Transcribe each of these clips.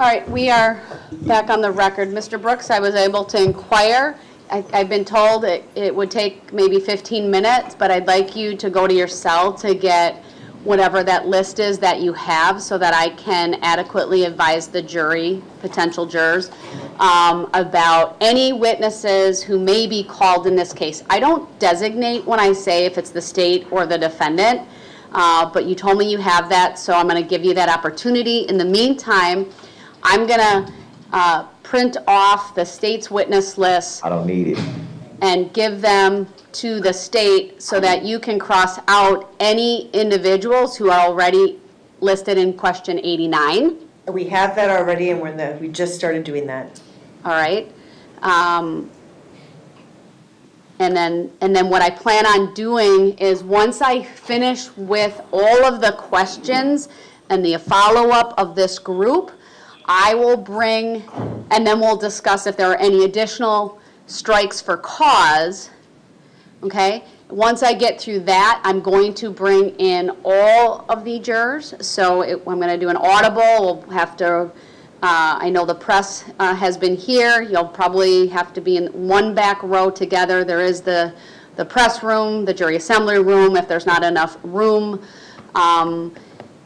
All right, we are back on the record. Mr. Brooks, I was able to inquire. I've been told it would take maybe 15 minutes, but I'd like you to go to your cell to get whatever that list is that you have so that I can adequately advise the jury, potential jurors, about any witnesses who may be called in this case. I don't designate when I say if it's the state or the defendant, but you told me you have that, so I'm going to give you that opportunity. In the meantime, I'm going to print off the state's witness list. I don't need it. And give them to the state so that you can cross out any individuals who are already listed in question 89. We have that already, and we just started doing that. All right. And then what I plan on doing is once I finish with all of the questions and the follow-up of this group, I will bring, and then we'll discuss if there are any additional strikes for cause, okay? Once I get through that, I'm going to bring in all of the jurors. So I'm going to do an audible. We'll have to, I know the press has been here. You'll probably have to be in one back row together. There is the press room, the jury assembly room, if there's not enough room.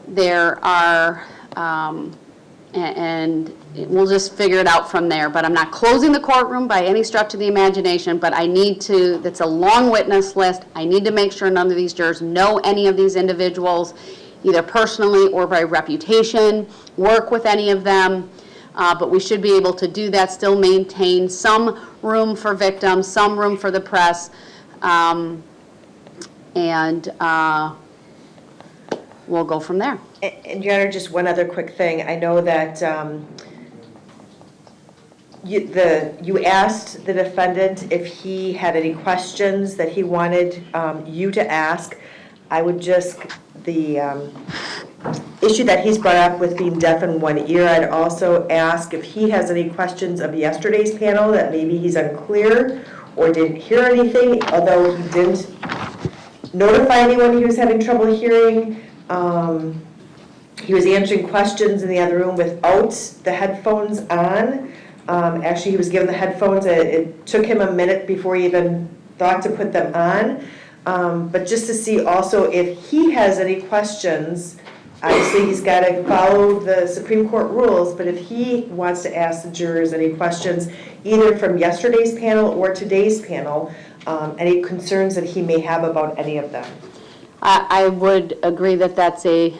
There are, and we'll just figure it out from there. But I'm not closing the courtroom by any stretch of the imagination, but I need to, that's a long witness list. I need to make sure none of these jurors know any of these individuals, either personally or by reputation, work with any of them. But we should be able to do that, still maintain some room for victims, some room for the press, and we'll go from there. And Your Honor, just one other quick thing. I know that you asked the defendant if he had any questions that he wanted you to ask. I would just, the issue that he's brought up with being deaf in one ear, I'd also ask if he has any questions of yesterday's panel that maybe he's unclear or didn't hear anything, although he didn't notify anyone he was having trouble hearing. He was answering questions in the other room without the headphones on. Actually, he was given the headphones. It took him a minute before he even thought to put them on. But just to see also if he has any questions, obviously he's got to follow the Supreme Court rules, but if he wants to ask the jurors any questions, either from yesterday's panel or today's panel, any concerns that he may have about any of them. I would agree that that's a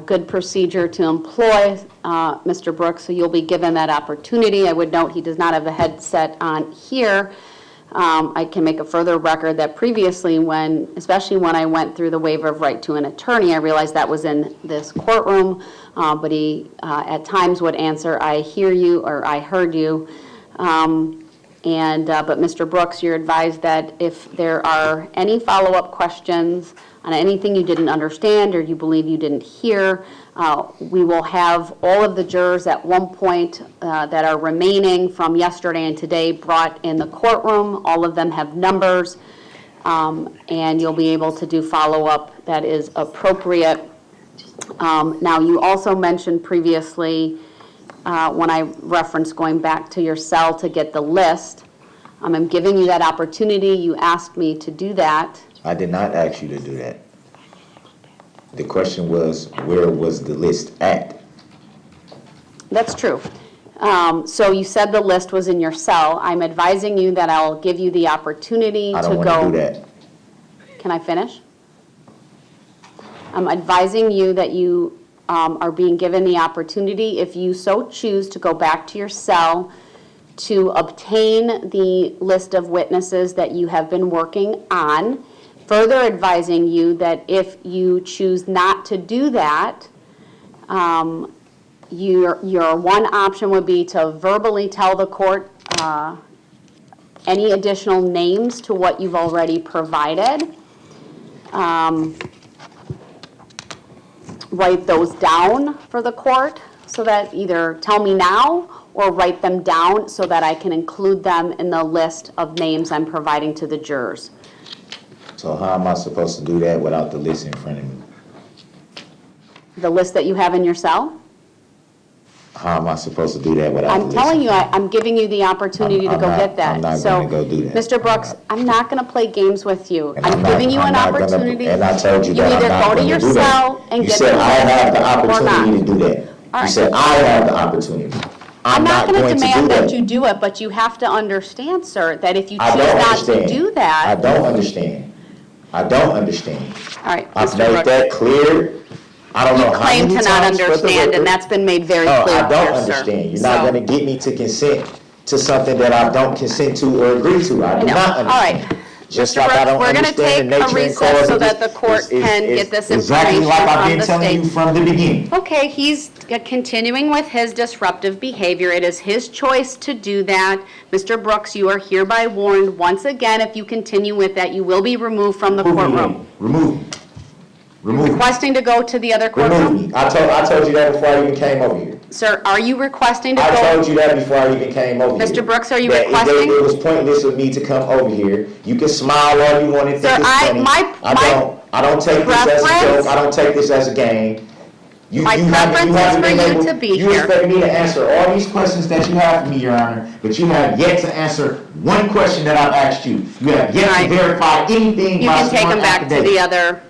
good procedure to employ, Mr. Brooks, so you'll be given that opportunity. I would note he does not have the headset on here. I can make a further record that previously especially when I went through the waiver of right to an attorney, I realized that was in this courtroom, but he at times would answer, I hear you, or I heard you. But Mr. Brooks, you're advised that if there are any follow-up questions on anything you didn't understand or you believe you didn't hear, we will have all of the jurors at one point that are remaining from yesterday and today brought in the courtroom. All of them have numbers, and you'll be able to do follow-up that is appropriate. Now, you also mentioned previously when I referenced going back to your cell to get the list. I'm giving you that opportunity. You asked me to do that. I did not ask you to do that. The question was, where was the list at? That's true. So you said the list was in your cell. I'm advising you that I'll give you the opportunity to go. I don't want to do that. Can I finish? I'm advising you that you are being given the opportunity, if you so choose, to go back to your cell to obtain the list of witnesses that you have been working on. Further advising you that if you choose not to do that, your one option would be to verbally tell the court any additional names to what you've already provided. Write those down for the court so that either tell me now or write them down so that I can include them in the list of names I'm providing to the jurors. So how am I supposed to do that without the list in front of me? The list that you have in your cell? How am I supposed to do that without? I'm telling you, I'm giving you the opportunity to go get that. I'm not gonna go do that. So, Mr. Brooks, I'm not gonna play games with you. And I'm giving you an opportunity. And I told you You that I'm either not go to gonna your do that. cell and You get said the I have the message or opportunity to not. do that. All You right. said I have the opportunity. I'm not gonna going to demand do that you do it, but you have to understand, sir, that if you I choose don't not to understand. do I that. don't understand. I don't understand. All right, I've Mr. made Brooks. that clear. I don't You know how claim many to not times for the understand, record. and that's been made very Oh, clear I don't here, sir. understand. You're not So- gonna get me to consent to something that I don't consent to or agree to. I do No. not All right. understand. Just Mr. like I Brooks, don't we're gonna understand the take a nature and recess cause so of this. that the court can get this Exactly information like I've from been the telling you state. from the beginning. Okay, he's continuing with his disruptive behavior. It is his choice to do that. Mr. Brooks, you are hereby warned, once again, if you continue with that, you will be removed from the courtroom. Remove me. Remove me. Requesting to go to the other Remove courtroom? me. I told you that before I even came over here. Sir, are you requesting to I go? told you that before I even came over here. Mr. Brooks, are you That requesting? It was pointless of me to come over here. You can smile all you want and think Sir, it's funny. I don't take this as a preference- joke. I don't take this as a game. My preference is for you to be You here. expect me to answer all these questions that you have for me, Your Honor, but you have yet to answer one question that I've asked you. You have yet All to right. verify anything You by can take sworn him back to affidavit. the other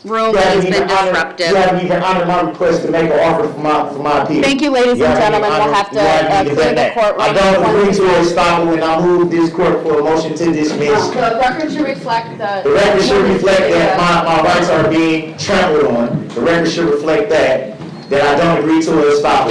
room You that has haven't been even honored- disruptive. You haven't even honored my request to make an offer for my appeal. Thank you, ladies and haven't even gentlemen. We'll honored- have to you haven't even clear done the that. courtroom. I don't agree to a stop when I move this court for a motion to dismiss. The record should reflect The record should reflect that my rights are being trampled on. The record should reflect that I don't agree to a stop